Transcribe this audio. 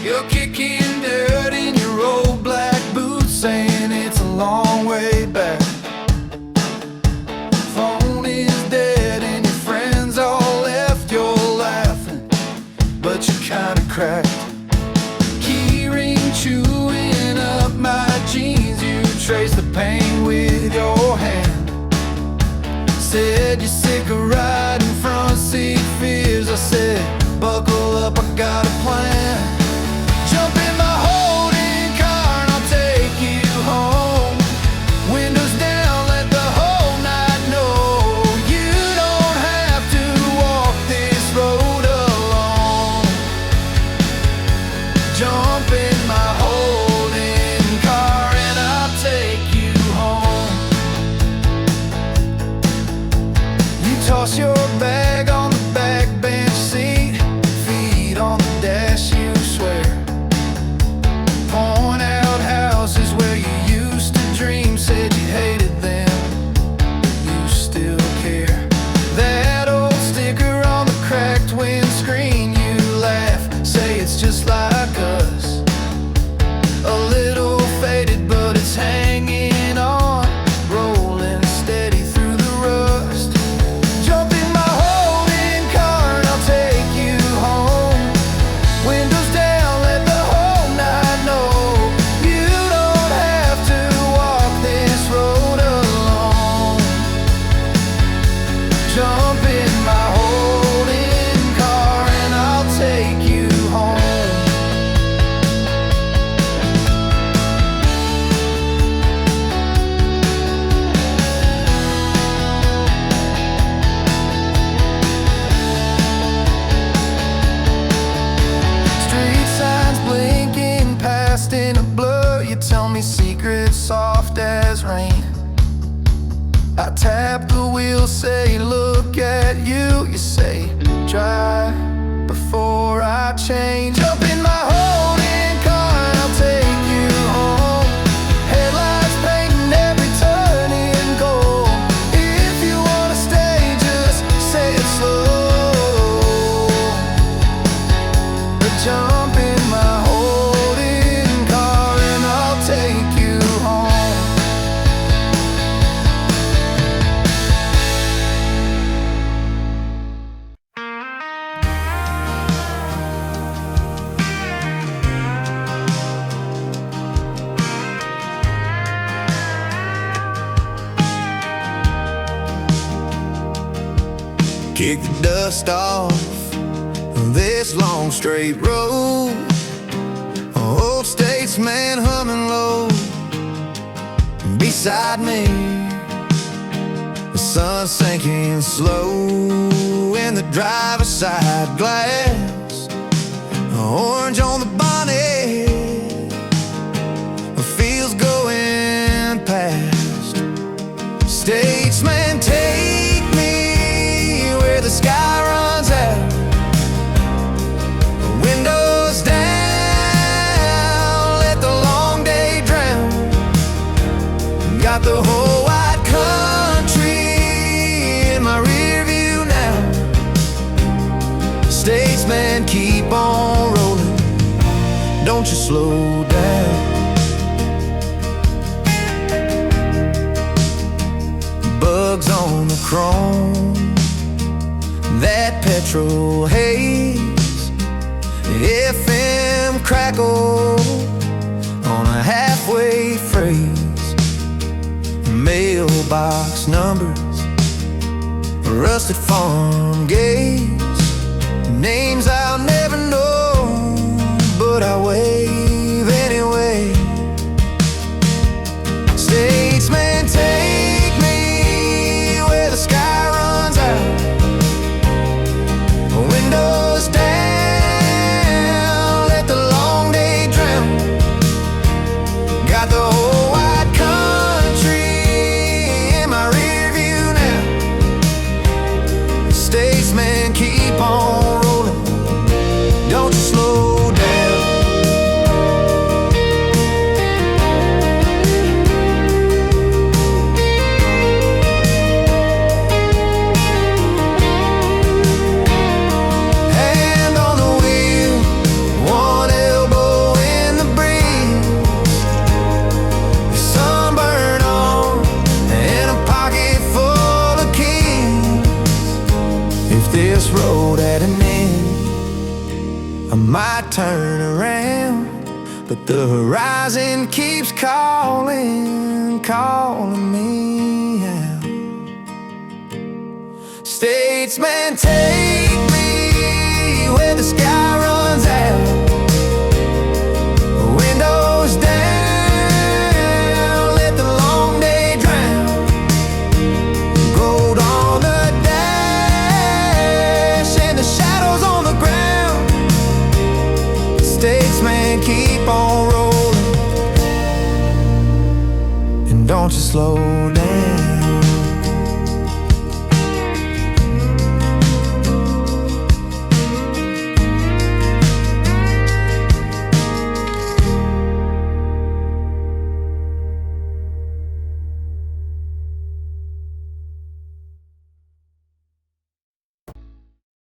You're kicking dirt in your old black boots, saying it's a long way back. Phone is dead and your friends all left. You're laughing, but you're kinda cracked. Key ring chewing up my jeans. You trace the pain with your hand. Said you're sick of riding front seat fears. I said, buckle up, I got a plan. Jump in my Holden car and I'll take you home. Windows down, let the whole night know. You don't have to walk this road alone. Jump in my Holden car and I'll take you home. You toss your bag on the back bench seat, feet on the dash, you swear. Point out houses where you used to dream. Said you hated them, but you still care. That old sticker on the cracked windscreen. You laugh, say it's just like us. A little faded, but it's hanging on, rolling steady through the rust. Jump in my Holden car and I'll take you home. Windows down, let the whole night know. You don't have to walk this road alone. Jump in my Holden car and I'll take you home. Street signs blinking past in a blur. You tell me secrets soft as rain. I tap the wheel, say look at you. You say try before I change. Jump in my Holden car and I'll take you home. Headlights painting every turn in gold. If you wanna stay, just say it slow. But jump in my Holden car and I'll take you home. Kick the dust off this long straight road. Old Statesman humming low beside me. The sun sinking slow in the driver's side glass. Orange on the bonnet, feels going past. Statesman, take me where the sky runs out. Windows down, let the long day drown. Got the whole wide country in my rear view now. Statesman, keep on rolling, don't you slow down. Bugs on the chrome, that petrol haze, FM crackle on a halfway phrase. Mailbox numbers, rusted farm gates, names I'll never know, but I wave anyway. Statesman, take me where the sky runs out. Windows down, let the long day drown. Got the whole wide country in my rear view now. Statesman, keep on rolling, don't you slow down. I might turn around, but the horizon keeps calling, calling me out. Statesman, take me where the sky runs out, windows down, let the long day drown, gold on the dash and the shadows on the ground. Statesman, keep on rolling, and don't you slow